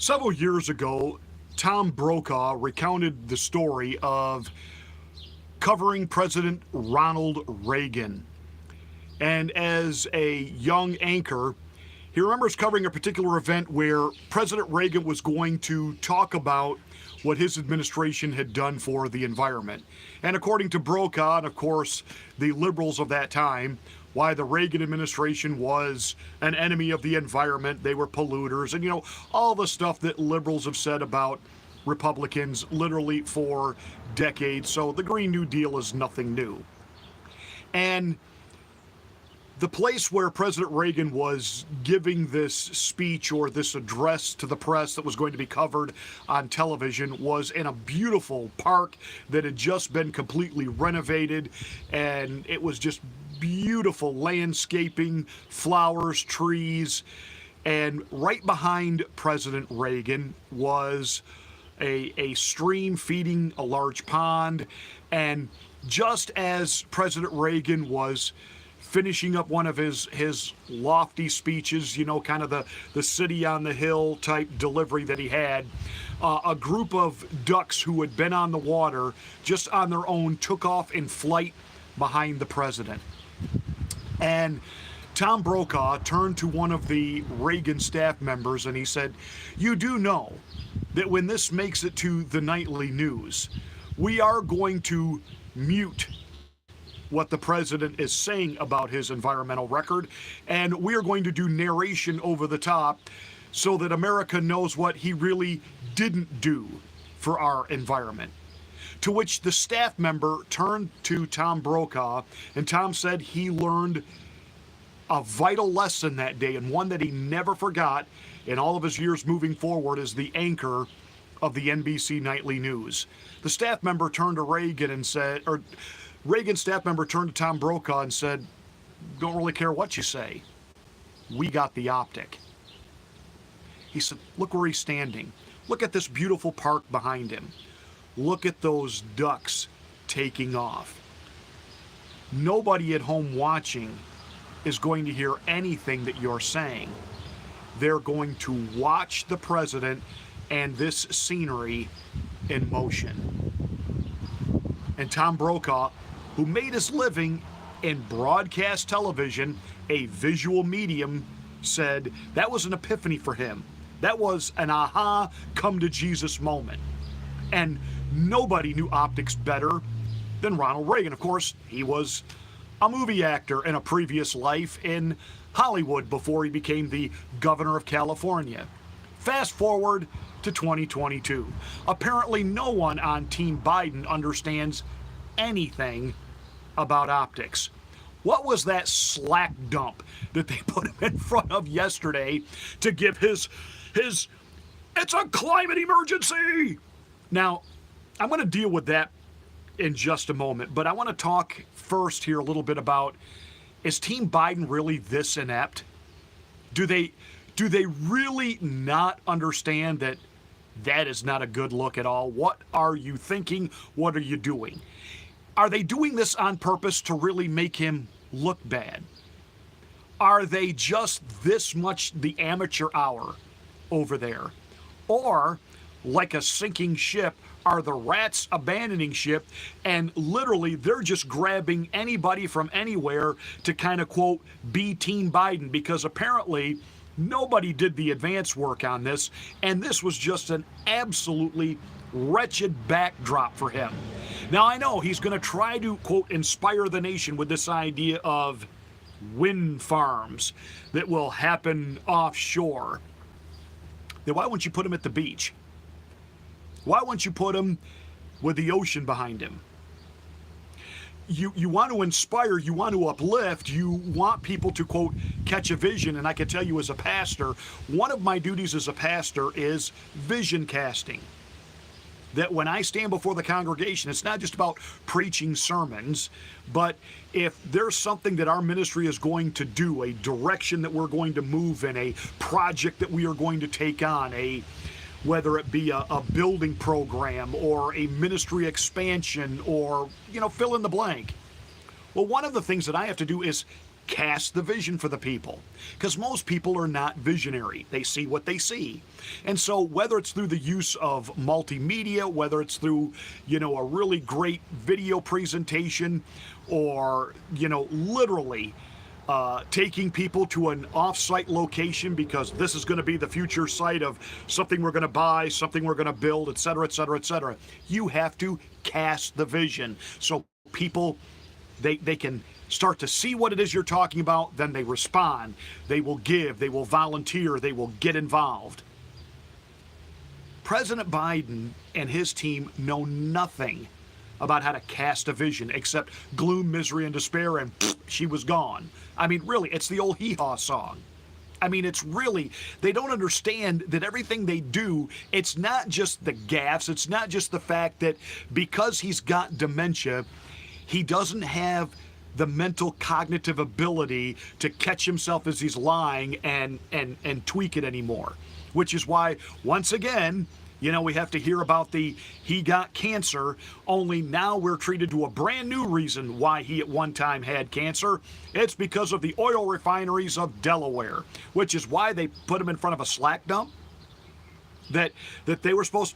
Several years ago, Tom Brokaw recounted the story of covering President Ronald Reagan. And as a young anchor, he remembers covering a particular event where President Reagan was going to talk about what his administration had done for the environment. And according to Brokaw, and of course the liberals of that time, why the Reagan administration was an enemy of the environment, they were polluters, and all the stuff that liberals have said about Republicans literally for decades. So the Green New Deal is nothing new. And the place where President Reagan was giving this speech or this address to the press that was going to be covered on television was in a beautiful park that had just been completely renovated, and it was just beautiful landscaping, flowers, trees, and right behind President Reagan was a stream feeding a large pond. And just as President Reagan was finishing up one of his lofty speeches, kind of the city on the hill type delivery that he had, a group of ducks who had been on the water just on their own took off in flight behind the president. And Tom Brokaw turned to one of the Reagan staff members and he said, "You do know that when this makes it to the nightly news, we are going to mute what the president is saying about his environmental record, and we are going to do narration over the top so that America knows what he really didn't do for our environment." To which the staff member turned to Tom Brokaw, and Tom said he learned a vital lesson that day, and one that he never forgot in all of his years moving forward as the anchor of the NBC Nightly News. The staff member turned to Reagan and said, or Reagan staff member turned to Tom Brokaw and said, "Don't really care what you say. We got the optic." He said, "Look where he's standing. Look at this beautiful park behind him. Look at those ducks taking off. Nobody at home watching is going to hear anything that you're saying. They're going to watch the president and this scenery in motion." And Tom Brokaw, who made his living in broadcast television, a visual medium, said that was an epiphany for him. That was an aha, come to Jesus moment. And nobody knew optics better than Ronald Reagan. Of course, he was a movie actor in a previous life in Hollywood before he became the governor of California. Fast forward to 2022. Apparently no one on Team Biden understands anything about optics. What was that slack dump that they put him in front of yesterday to give his "it's a climate emergency"? Now, I'm going to deal with that in just a moment, but I want to talk first here a little bit about, is Team Biden really this inept? Do they really not understand that that is not a good look at all? What are you thinking? What are you doing? Are they doing this on purpose to really make him look bad? Are they just this much the amateur hour over there? Or, like a sinking ship, are the rats abandoning ship, and literally they're just grabbing anybody from anywhere to kind of, quote, be Team Biden, because apparently nobody did the advance work on this, and this was just an absolutely wretched backdrop for him. Now, I know he's going to try to, quote, inspire the nation with this idea of wind farms that will happen offshore. Then why wouldn't you put him at the beach? Why wouldn't you put him with the ocean behind him? You want to inspire, you want to uplift, you want people to, quote, catch a vision. And I can tell you as a pastor, one of my duties as a pastor is vision casting. That when I stand before the congregation, it's not just about preaching sermons, but if there's something that our ministry is going to do, a direction that we're going to move in, a project that we are going to take on, whether it be a building program or a ministry expansion or, fill in the blank. Well, one of the things that I have to do is cast the vision for the people, because most people are not visionary. They see what they see. And so whether it's through the use of multimedia, whether it's through, a really great video presentation, or, literally taking people to an off-site location because this is going to be the future site of something we're going to buy, something we're going to build, et cetera, et cetera, et cetera. You have to cast the vision so people, they can start to see what it is you're talking about, then they respond, they will give, they will volunteer, they will get involved. President Biden and his team know nothing about how to cast a vision except gloom, misery, and despair, and she was gone. I mean, really, it's the old hee-haw song. I mean, it's really, they don't understand that everything they do, it's not just the gaffes, it's not just the fact that because he's got dementia, he doesn't have the mental cognitive ability to catch himself as he's lying and tweak it anymore. Which is why, once again, we have to hear about he got cancer, only now we're treated to a brand new reason why he at one time had cancer. It's because of the oil refineries of Delaware, which is why they put him in front of a slack dump. That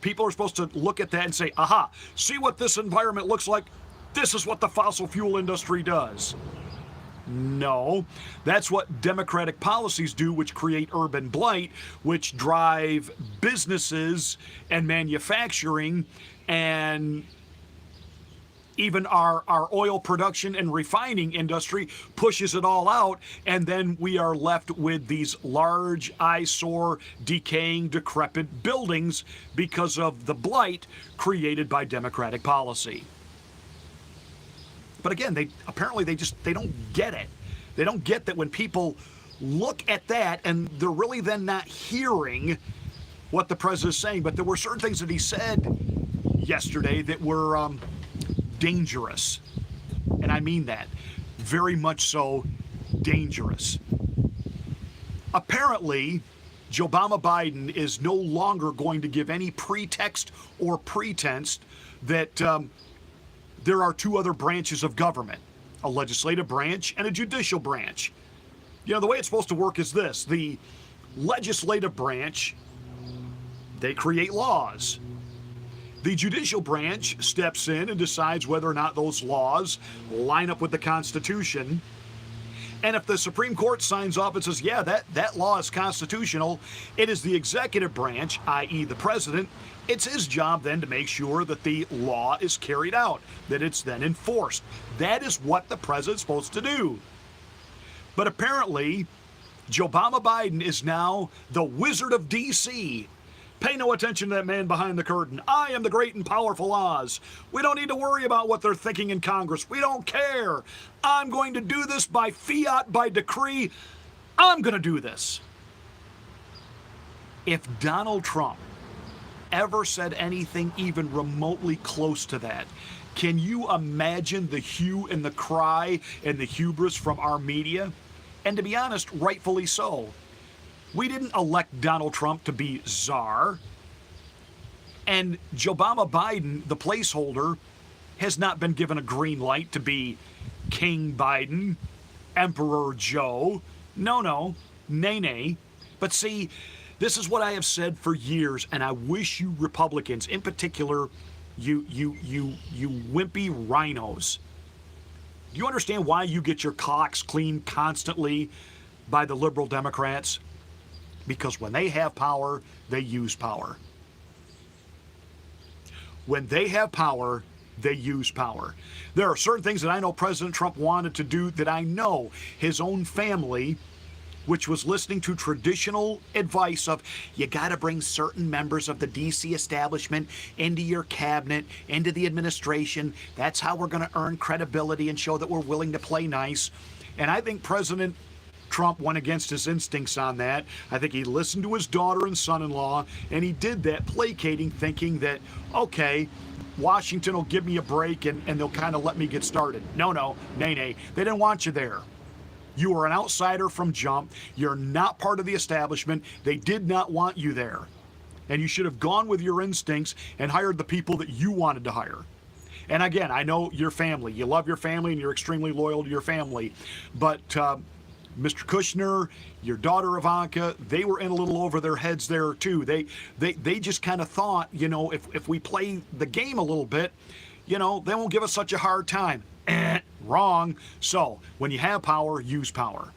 people are supposed to look at that and say, aha, see what this environment looks like? This is what the fossil fuel industry does. No, that's what Democratic policies do, which create urban blight, which drive businesses and manufacturing and even our oil production and refining industry pushes it all out, and then we are left with these large, eyesore, decaying, decrepit buildings because of the blight created by Democratic policy. But again, they don't get it. They don't get that when people look at that and they're really then not hearing what the president is saying. But there were certain things that he said yesterday that were dangerous. And I mean that. Very much so dangerous. Apparently, Joe Biden is no longer going to give any pretext or pretense that there are two other branches of government, a legislative branch and a judicial branch. The way it's supposed to work is this. The legislative branch, they create laws. The judicial branch steps in and decides whether or not those laws line up with the Constitution. And if the Supreme Court signs off and says, yeah, that law is constitutional, it is the executive branch, i.e. the president, it's his job then to make sure that the law is carried out, that it's then enforced. That is what the president's supposed to do. But apparently, Joe Biden is now the Wizard of D.C. Pay no attention to that man behind the curtain. I am the great and powerful Oz. We don't need to worry about what they're thinking in Congress. We don't care. I'm going to do this by fiat, by decree. I'm going to do this. If Donald Trump ever said anything even remotely close to that, can you imagine the hue and the cry and the hubris from our media? And to be honest, rightfully so. We didn't elect Donald Trump to be czar. And Joe Biden, the placeholder, has not been given a green light to be King Biden, Emperor Joe. No, nay. But see, this is what I have said for years, and I wish you Republicans, in particular, you wimpy rhinos. Do you understand why you get your clocks cleaned constantly by the liberal Democrats? Because when they have power, they use power. When they have power, they use power. There are certain things that I know President Trump wanted to do that I know his own family, which was listening to traditional advice of, you got to bring certain members of the D.C. establishment into your cabinet, into the administration. That's how we're going to earn credibility and show that we're willing to play nice. And I think President Trump went against his instincts on that. I think he listened to his daughter and son-in-law, and he did that placating, thinking that, okay, Washington will give me a break and they'll kind of let me get started. No, nay. They didn't want you there. You were an outsider from jump. You're not part of the establishment. They did not want you there. And you should have gone with your instincts and hired the people that you wanted to hire. And again, I know your family. You love your family and you're extremely loyal to your family. But Mr. Kushner, your daughter Ivanka, they were in a little over their heads there too. They just kind of thought, if we play the game a little bit, they won't give us such a hard time. Wrong. So when you have power, use power.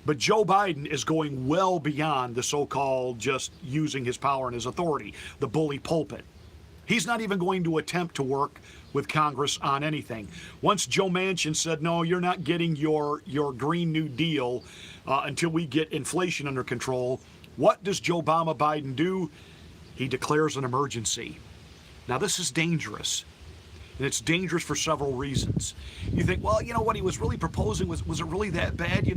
But Joe Biden is going well beyond the so-called just using his power and his authority, the bully pulpit. He's not even going to attempt to work with Congress on anything. Once Joe Manchin said, no, you're not getting your Green New Deal until we get inflation under control, what does Joe Biden do? He declares an emergency. Now, this is dangerous. And it's dangerous for several reasons. You think, well, what he was really proposing, was it really that bad?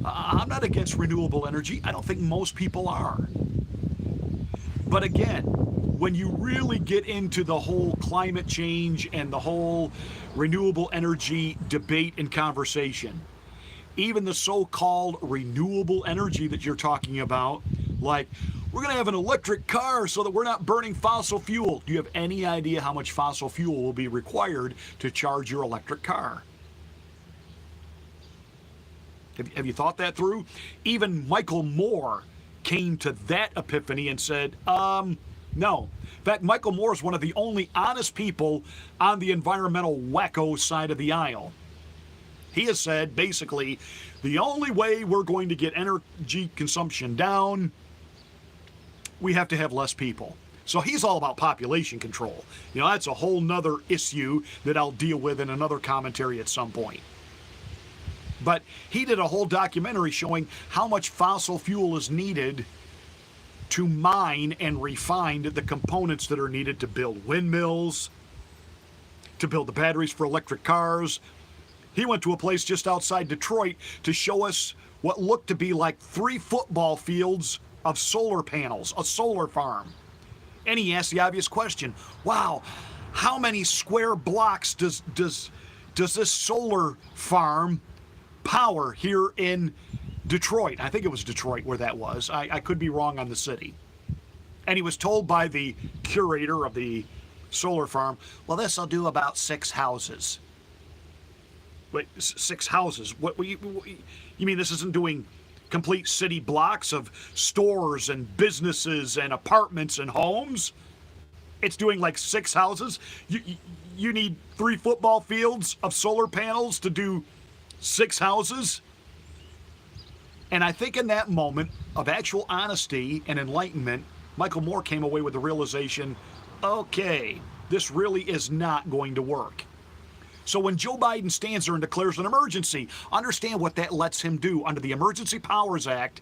I'm not against renewable energy. I don't think most people are. But again, when you really get into the whole climate change and the whole renewable energy debate and conversation, even the so-called renewable energy that you're talking about, like, we're going to have an electric car so that we're not burning fossil fuel. Do you have any idea how much fossil fuel will be required to charge your electric car? Have you thought that through? Even Michael Moore came to that epiphany and said, no. In fact, Michael Moore is one of the only honest people on the environmental wacko side of the aisle. He has said, basically, the only way we're going to get energy consumption down, we have to have less people. So he's all about population control. That's a whole nother issue that I'll deal with in another commentary at some point. But he did a whole documentary showing how much fossil fuel is needed to mine and refine the components that are needed to build windmills, to build the batteries for electric cars. He went to a place just outside Detroit to show us what looked to be like 3 football fields of solar panels, a solar farm. And he asked the obvious question, wow, how many square blocks does this solar farm power here in Detroit? I think it was Detroit where that was. I could be wrong on the city. And he was told by the curator of the solar farm, well, this will do about 6 houses. Wait, 6 houses? What you mean this isn't doing complete city blocks of stores and businesses and apartments and homes? It's doing like 6 houses? You need 3 football fields of solar panels to do 6 houses? And I think in that moment of actual honesty and enlightenment, Michael Moore came away with the realization, okay, this really is not going to work. So when Joe Biden stands there and declares an emergency, understand what that lets him do. Under the Emergency Powers Act,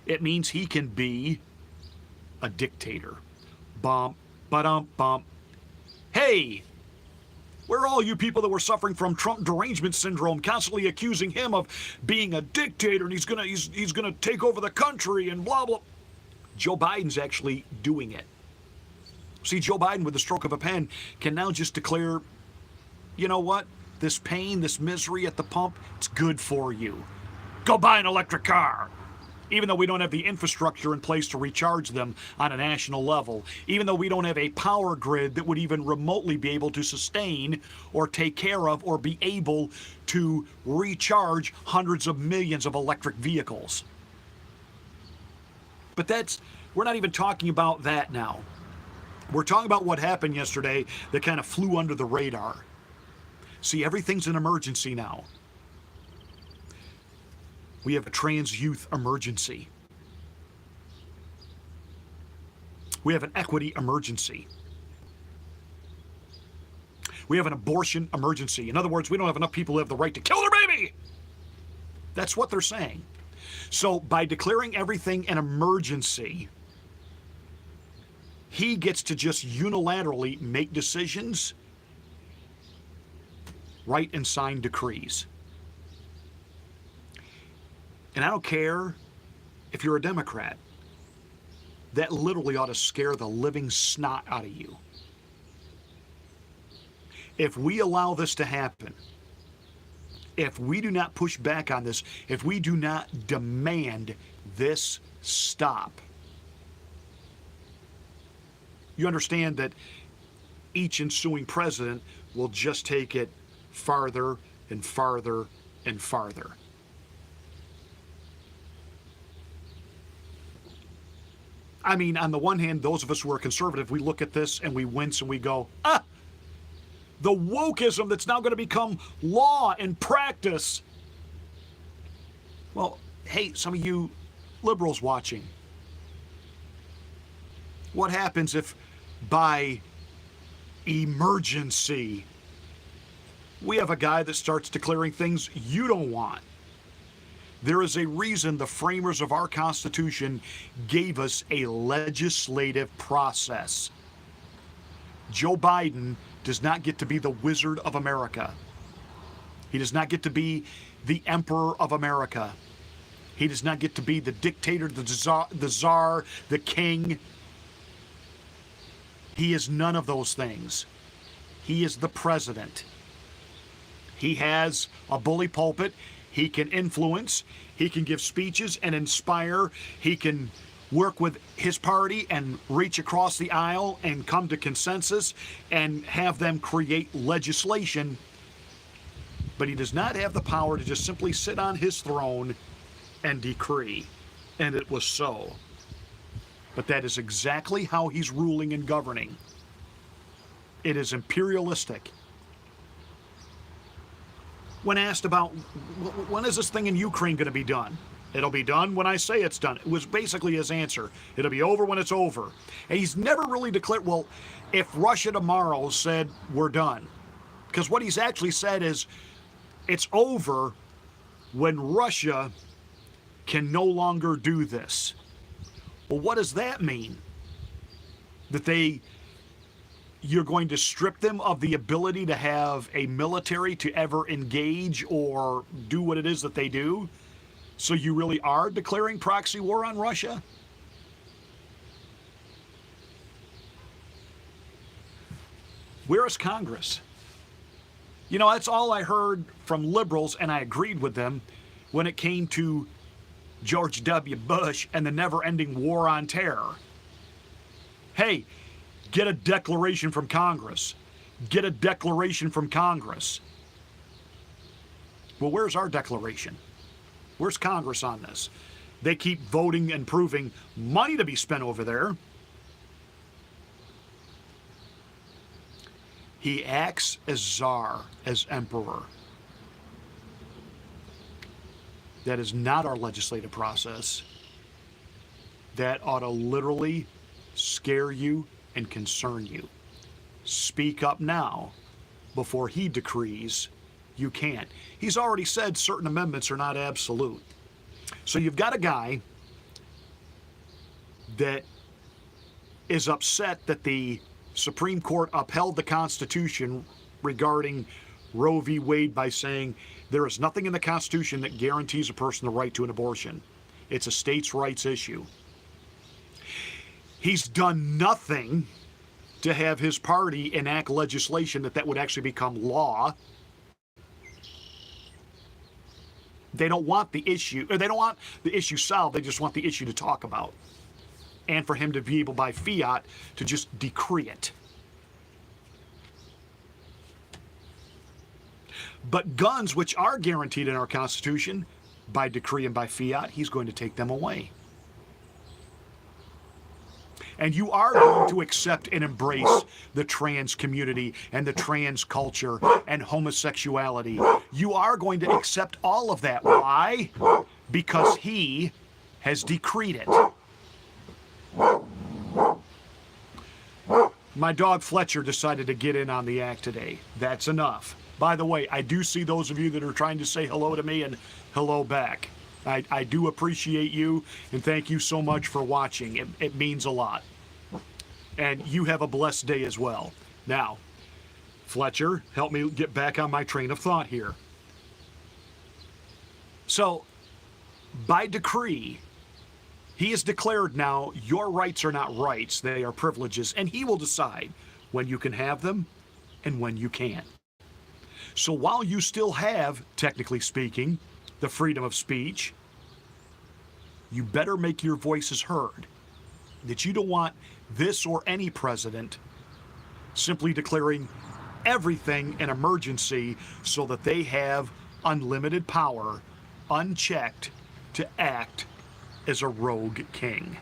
it means he can be a dictator. Bump, ba-dum, bump. Hey, where are all you people that were suffering from Trump derangement syndrome, constantly accusing him of being a dictator and he's gonna take over the country and blah, blah. Joe Biden's actually doing it. See, Joe Biden, with the stroke of a pen, can now just declare, you know what? This pain, this misery at the pump, it's good for you. Go buy an electric car. Even though we don't have the infrastructure in place to recharge them on a national level, even though we don't have a power grid that would even remotely be able to sustain or take care of or be able to recharge hundreds of millions of electric vehicles. But we're not even talking about that now. We're talking about what happened yesterday that kind of flew under the radar. See, everything's an emergency now. We have a trans youth emergency. We have an equity emergency. We have an abortion emergency. In other words, we don't have enough people who have the right to kill their baby. That's what they're saying. So by declaring everything an emergency, he gets to just unilaterally make decisions, write and sign decrees. And I don't care if you're a Democrat. That literally ought to scare the living snot out of you. If we allow this to happen, if we do not push back on this, if we do not demand this stop, you understand that each ensuing president will just take it farther and farther and farther. I mean, on the one hand, those of us who are conservative, we look at this and we wince and we go, the wokeism that's now going to become law and practice. Well, hey, some of you liberals watching, what happens if by emergency we have a guy that starts declaring things you don't want? There is a reason the framers of our Constitution gave us a legislative process. Joe Biden does not get to be the Wizard of America. He does not get to be the Emperor of America. He does not get to be the dictator, the czar, the king. He is none of those things. He is the president. He has a bully pulpit. He can influence, he can give speeches and inspire, he can work with his party and reach across the aisle and come to consensus and have them create legislation. But he does not have the power to just simply sit on his throne and decree. And it was so. But that is exactly how he's ruling and governing. It is imperialistic. When asked about when is this thing in Ukraine going to be done, it'll be done when I say it's done. It was basically his answer. It'll be over when it's over. And he's never really declared, well, if Russia tomorrow said we're done. Because what he's actually said is it's over when Russia can no longer do this. Well, what does that mean? That you're going to strip them of the ability to have a military to ever engage or do what it is that they do? So you really are declaring proxy war on Russia? Where is Congress? You know, that's all I heard from liberals, and I agreed with them when it came to George W. Bush and the never-ending war on terror. Hey, get a declaration from Congress. Get a declaration from Congress. Well, where's our declaration? Where's Congress on this? They keep voting and proving money to be spent over there. He acts as czar, as emperor. That is not our legislative process. That ought to literally scare you and concern you. Speak up now before he decrees you can't. He's already said certain amendments are not absolute. So you've got a guy that is upset that the Supreme Court upheld the Constitution regarding Roe v. Wade by saying there is nothing in the Constitution that guarantees a person the right to an abortion. It's a states' rights issue. He's done nothing to have his party enact legislation that would actually become law. They don't want the issue, or they don't want the issue solved, they just want the issue to talk about. And for him to be able by fiat to just decree it. But guns, which are guaranteed in our Constitution, by decree and by fiat, he's going to take them away. And you are going to accept and embrace the trans community and the trans culture and homosexuality. You are going to accept all of that. Why? Because he has decreed it. My dog Fletcher decided to get in on the act today. That's enough. By the way, I do see those of you that are trying to say hello to me and hello back. I do appreciate you, and thank you so much for watching. It means a lot. And you have a blessed day as well. Now, Fletcher, help me get back on my train of thought here. So, by decree, he has declared now your rights are not rights, they are privileges, and he will decide when you can have them and when you can't. So while you still have, technically speaking, the freedom of speech, you better make your voices heard. That you don't want this or any president simply declaring everything an emergency so that they have unlimited power, unchecked, to act as a rogue king.